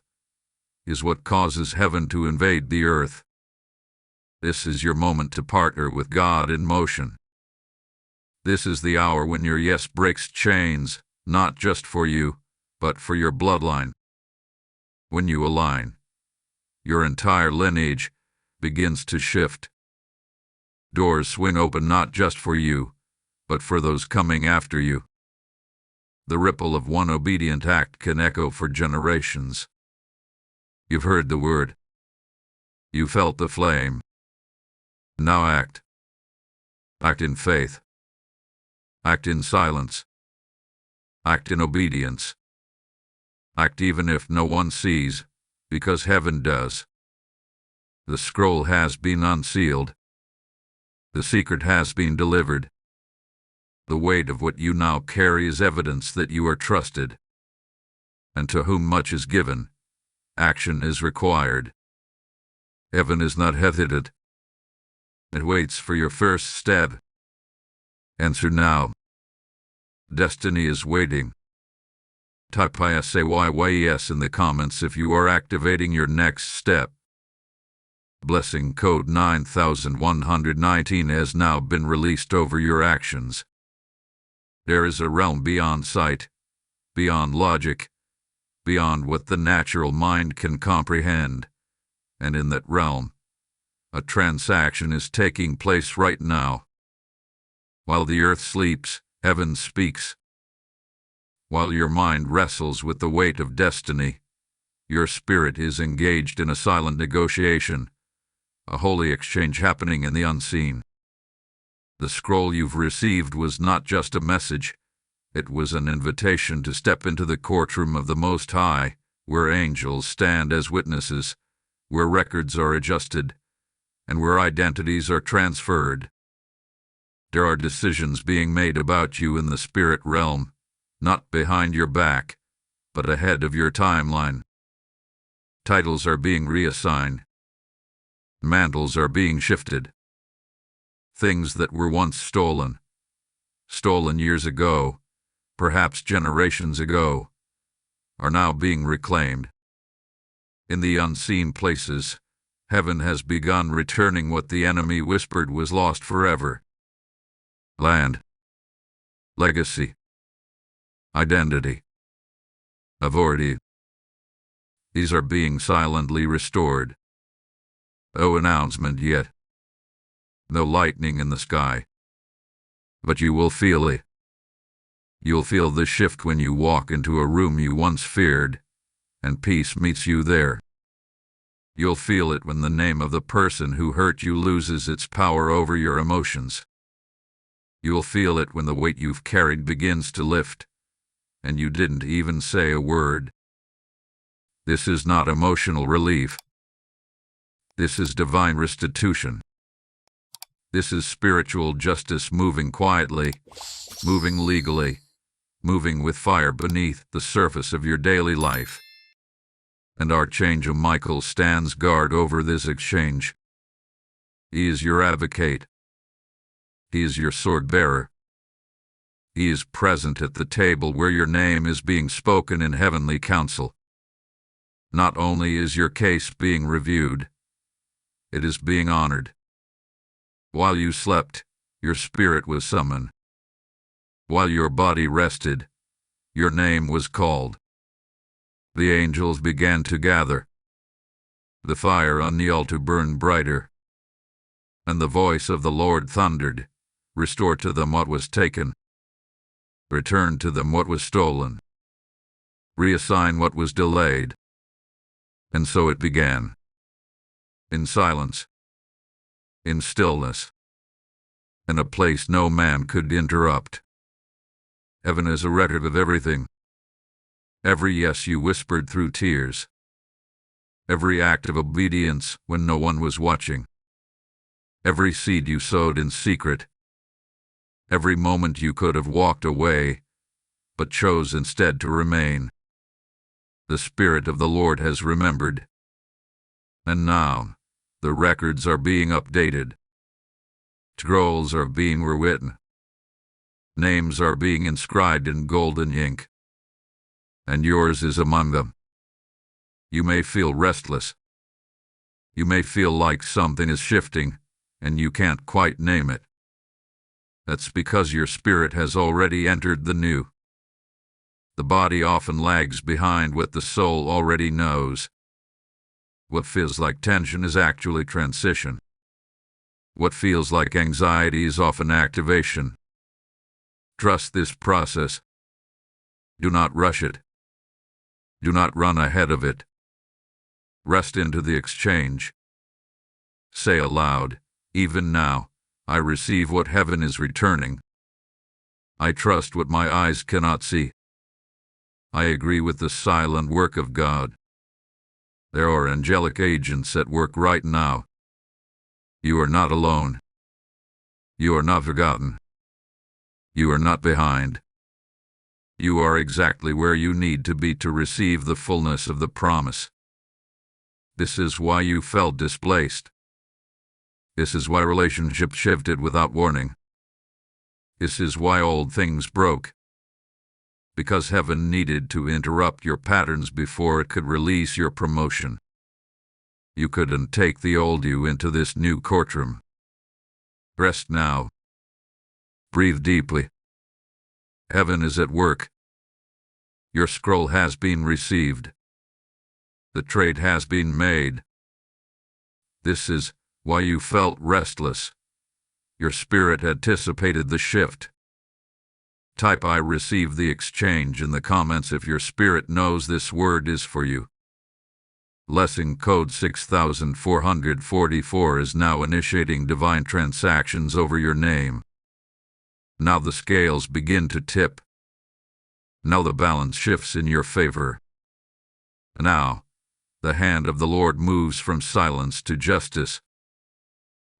is what causes heaven to invade the earth. This is your moment to partner with God in motion. This is the hour when your yes breaks chains, not just for you, but for your bloodline. When you align, your entire lineage begins to shift. Doors swing open not just for you, but for those coming after you. The ripple of one obedient act can echo for generations. You've heard the word. You felt the flame. Now act. Act in faith. Act in silence. Act in obedience. Act even if no one sees, because heaven does. The scroll has been unsealed. The secret has been delivered. The weight of what you now carry is evidence that you are trusted. And to whom much is given, action is required. Heaven is not hesitant. It waits for your first step. Answer now. Destiny is waiting. Type yes in the comments if you are activating your next step. Blessing code 9119 has now been released over your actions. There is a realm beyond sight, beyond logic, beyond what the natural mind can comprehend. And in that realm, a transaction is taking place right now. While the earth sleeps, heaven speaks. While your mind wrestles with the weight of destiny, your spirit is engaged in a silent negotiation, a holy exchange happening in the unseen. The scroll you've received was not just a message, it was an invitation to step into the courtroom of the Most High, where angels stand as witnesses, where records are adjusted, and where identities are transferred. There are decisions being made about you in the spirit realm, not behind your back, but ahead of your timeline. Titles are being reassigned. Mantles are being shifted. Things that were once stolen years ago, perhaps generations ago, are now being reclaimed. In the unseen places, heaven has begun returning what the enemy whispered was lost forever. Land, legacy, identity, authority. These are being silently restored. No announcement yet. No lightning in the sky. But you will feel it. You'll feel the shift when you walk into a room you once feared, and peace meets you there. You'll feel it when the name of the person who hurt you loses its power over your emotions. You'll feel it when the weight you've carried begins to lift, and you didn't even say a word. This is not emotional relief. This is divine restitution. This is spiritual justice moving quietly, moving legally, moving with fire beneath the surface of your daily life. and Archangel Michael stands guard over this exchange. He is your advocate. He is your sword bearer. He is present at the table where your name is being spoken in heavenly council. Not only is your case being reviewed, it is being honored. While you slept, your spirit was summoned. While your body rested, your name was called. The angels began to gather. The fire on the altar burned brighter, and the voice of the Lord thundered, "Restore to them what was taken. Return to them what was stolen. Reassign what was delayed." And so it began. In silence, in stillness, in a place no man could interrupt. Heaven is a record of everything. Every yes you whispered through tears. Every act of obedience when no one was watching. Every seed you sowed in secret. Every moment you could have walked away, but chose instead to remain. The Spirit of the Lord has remembered. And now, the records are being updated. Scrolls are being rewritten. Names are being inscribed in golden ink. And yours is among them. You may feel restless. You may feel like something is shifting, and you can't quite name it. That's because your spirit has already entered the new. The body often lags behind what the soul already knows. What feels like tension is actually transition. What feels like anxiety is often activation. Trust this process. Do not rush it. Do not run ahead of it. Rest into the exchange. Say aloud, "Even now, I receive what heaven is returning. I trust what my eyes cannot see. I agree with the silent work of God. There are angelic agents at work right now. You are not alone. You are not forgotten. You are not behind. You are exactly where you need to be to receive the fullness of the promise. This is why you felt displaced. This is why relationships shifted without warning. This is why old things broke. Because heaven needed to interrupt your patterns before it could release your promotion. You couldn't take the old you into this new courtroom. Rest now. Breathe deeply. Heaven is at work. Your scroll has been received. The trade has been made. This is why you felt restless. Your spirit anticipated the shift. Type "I receive the exchange" in the comments if your spirit knows this word is for you. Lesson code 6444 is now initiating divine transactions over your name. Now the scales begin to tip. Now the balance shifts in your favor. Now, the hand of the Lord moves from silence to justice.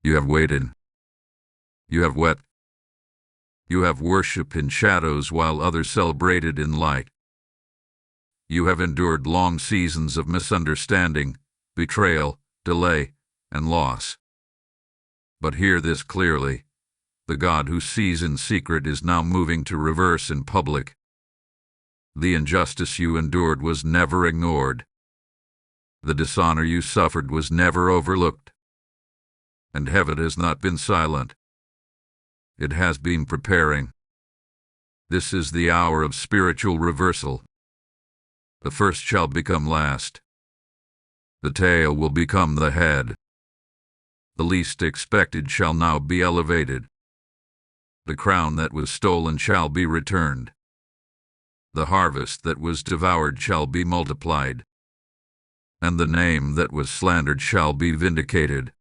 You have waited. You have wept. You have worshipped in shadows while others celebrated in light. You have endured long seasons of misunderstanding, betrayal, delay, and loss. But hear this clearly. The God who sees in secret is now moving to reverse in public. The injustice you endured was never ignored. The dishonor you suffered was never overlooked. And heaven has not been silent. It has been preparing. This is the hour of spiritual reversal. The first shall become last. The tail will become the head. The least expected shall now be elevated. The crown that was stolen shall be returned. The harvest that was devoured shall be multiplied. And the name that was slandered shall be vindicated.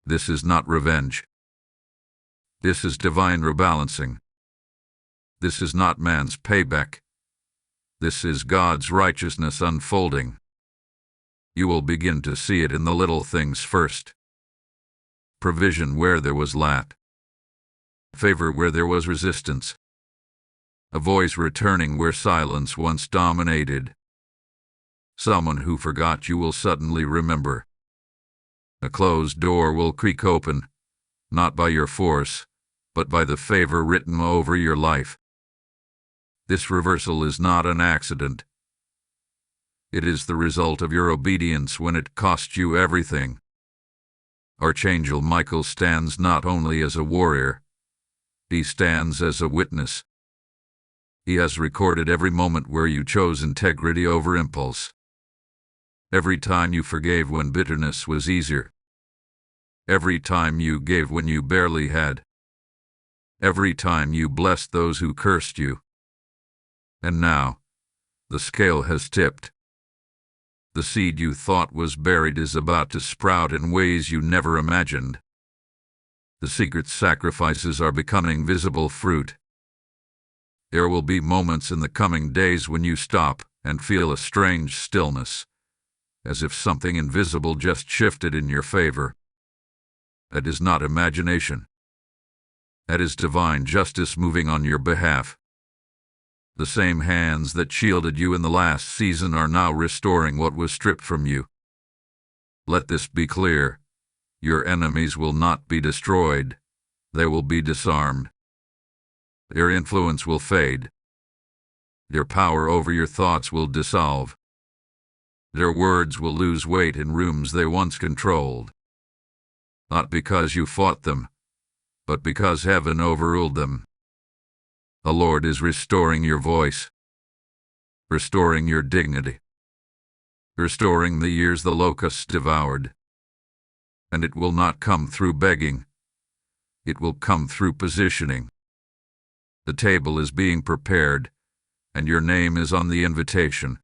This is not revenge. This is divine rebalancing. This is not man's payback. This is God's righteousness unfolding. You will begin to see it in the little things first. Provision where there was lack. Favor where there was resistance. A voice returning where silence once dominated. Someone who forgot you will suddenly remember. A closed door will creak open, not by your force, but by the favor written over your life. This reversal is not an accident. It is the result of your obedience when it cost you everything. Archangel Michael stands not only as a warrior, he stands as a witness. He has recorded every moment where you chose integrity over impulse. Every time you forgave when bitterness was easier. Every time you gave when you barely had. Every time you blessed those who cursed you. And now, the scale has tipped. The seed you thought was buried is about to sprout in ways you never imagined. The secret sacrifices are becoming visible fruit. There will be moments in the coming days when you stop and feel a strange stillness, as if something invisible just shifted in your favor. That is not imagination. That is divine justice moving on your behalf. The same hands that shielded you in the last season are now restoring what was stripped from you. Let this be clear. Your enemies will not be destroyed. They will be disarmed. Their influence will fade. Their power over your thoughts will dissolve. Their words will lose weight in rooms they once controlled. Not because you fought them, but because heaven overruled them. The Lord is restoring your voice, restoring your dignity, restoring the years the locusts devoured. And it will not come through begging. It will come through positioning. The table is being prepared, and your name is on the invitation.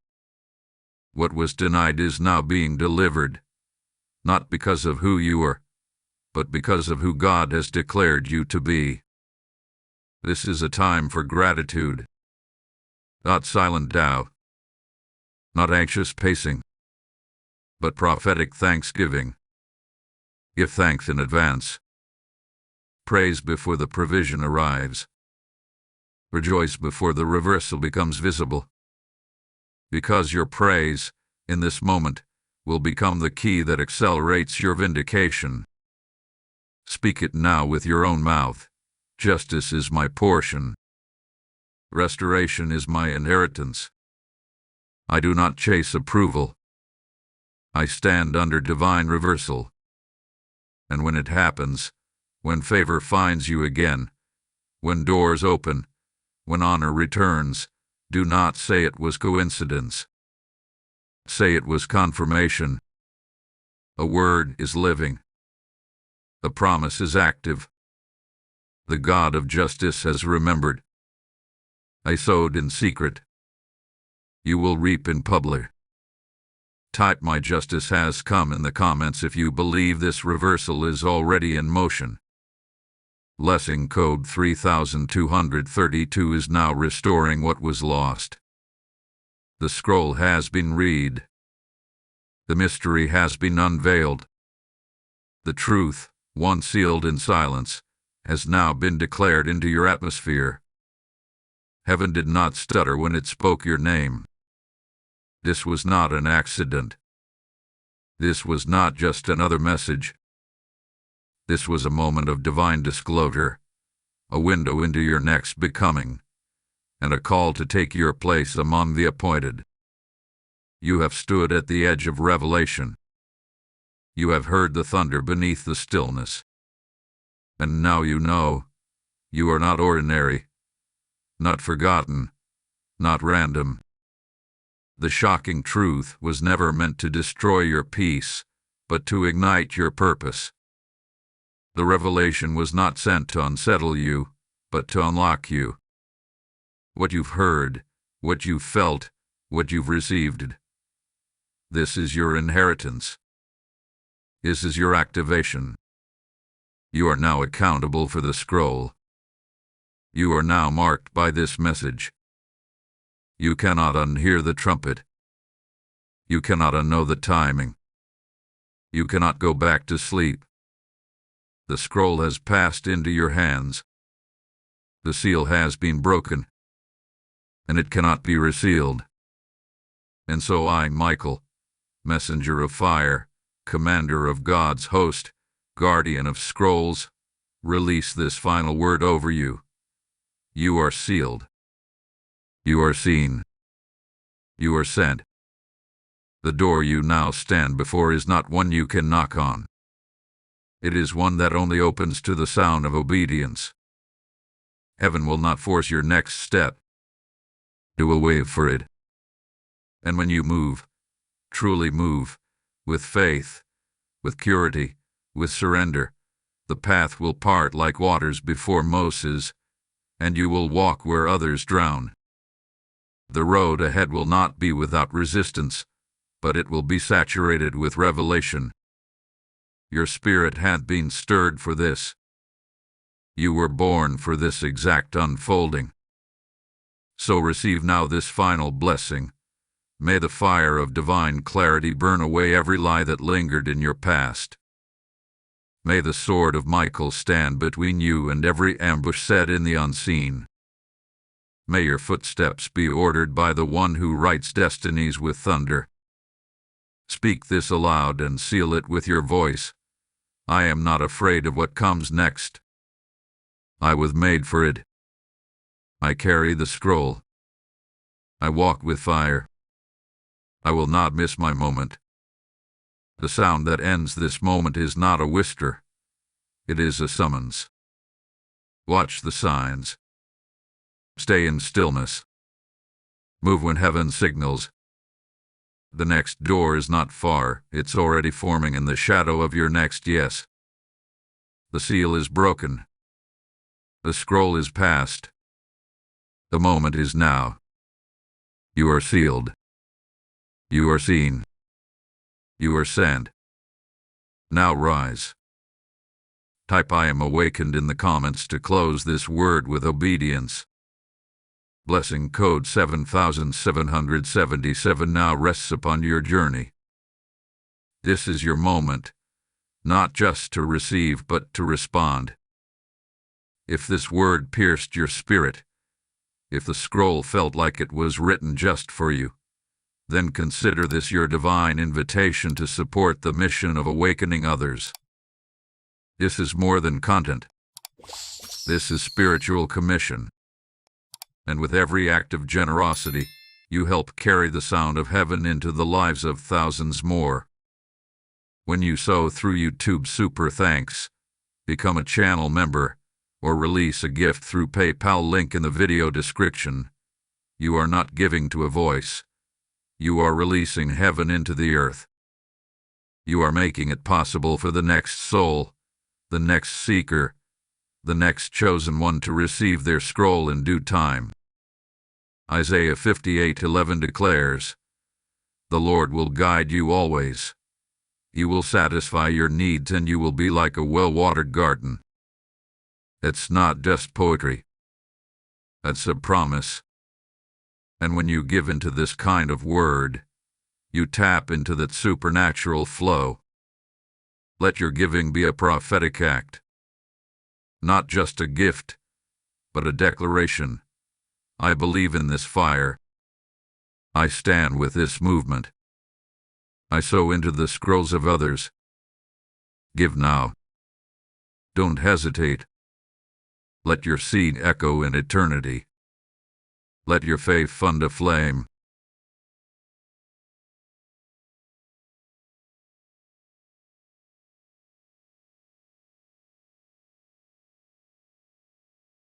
What was denied is now being delivered, not because of who you are, but because of who God has declared you to be. This is a time for gratitude, not silent doubt, not anxious pacing, but prophetic thanksgiving. Give thanks in advance. Praise before the provision arrives. Rejoice before the reversal becomes visible. Because your praise, in this moment, will become the key that accelerates your vindication. Speak it now with your own mouth. Justice is my portion. Restoration is my inheritance. I do not chase approval. I stand under divine reversal. And when it happens, when favor finds you again, when doors open, when honor returns, do not say it was coincidence. Say it was confirmation. A word is living. A promise is active. The God of justice has remembered. I sowed in secret. You will reap in public. Type "My justice has come" in the comments if you believe this reversal is already in motion. Blessing code 3232 is now restoring what was lost. The scroll has been read. The mystery has been unveiled. The truth, once sealed in silence, has now been declared into your atmosphere. Heaven did not stutter when it spoke your name. This was not an accident. This was not just another message. This was a moment of divine disclosure, a window into your next becoming, and a call to take your place among the appointed. You have stood at the edge of revelation. You have heard the thunder beneath the stillness. And now you know, you are not ordinary, not forgotten, not random. The shocking truth was never meant to destroy your peace, but to ignite your purpose. The revelation was not sent to unsettle you, but to unlock you. What you've heard, what you've felt, what you've received. This is your inheritance. This is your activation. You are now accountable for the scroll. You are now marked by this message. You cannot unhear the trumpet. You cannot unknow the timing. You cannot go back to sleep. The scroll has passed into your hands. The seal has been broken, and it cannot be resealed. And so I, Michael, messenger of fire, commander of God's host, guardian of scrolls, release this final word over you. You are sealed. You are seen. You are sent. The door you now stand before is not one you can knock on. It is one that only opens to the sound of obedience. Heaven will not force your next step. It will wait for it. And when you move, truly move, with faith, with purity, with surrender, the path will part like waters before Moses, and you will walk where others drown. The road ahead will not be without resistance, but it will be saturated with revelation. Your spirit hath been stirred for this. You were born for this exact unfolding. So receive now this final blessing. May the fire of divine clarity burn away every lie that lingered in your past. May the sword of Michael stand between you and every ambush set in the unseen. May your footsteps be ordered by the one who writes destinies with thunder. Speak this aloud and seal it with your voice. I am not afraid of what comes next. I was made for it. I carry the scroll. I walk with fire. I will not miss my moment. The sound that ends this moment is not a whisper. It is a summons. Watch the signs. Stay in stillness. Move when heaven signals. The next door is not far, it's already forming in the shadow of your next yes. The seal is broken. The scroll is passed. The moment is now. You are sealed. You are seen. You are sent. Now rise. Type I am awakened in the comments to close this word with obedience. Blessing code 7777 now rests upon your journey. This is your moment, not just to receive but to respond. If this word pierced your spirit, if the scroll felt like it was written just for you, then consider this your divine invitation to support the mission of awakening others. This is more than content. This is spiritual commission. And with every act of generosity, you help carry the sound of heaven into the lives of thousands more. When you sow through YouTube Super Thanks, become a channel member, or release a gift through PayPal link in the video description, you are not giving to a voice. You are releasing heaven into the earth. You are making it possible for the next soul, the next seeker, the next chosen one to receive their scroll in due time. Isaiah 58:11 declares, "The Lord will guide you always. He will satisfy your needs and you will be like a well-watered garden." It's not just poetry. It's a promise. And when you give into this kind of word, you tap into that supernatural flow. Let your giving be a prophetic act. Not just a gift, but a declaration. I believe in this fire. I stand with this movement. I sow into the scrolls of others. Give now. Don't hesitate. Let your seed echo in eternity. Let your faith fund a flame.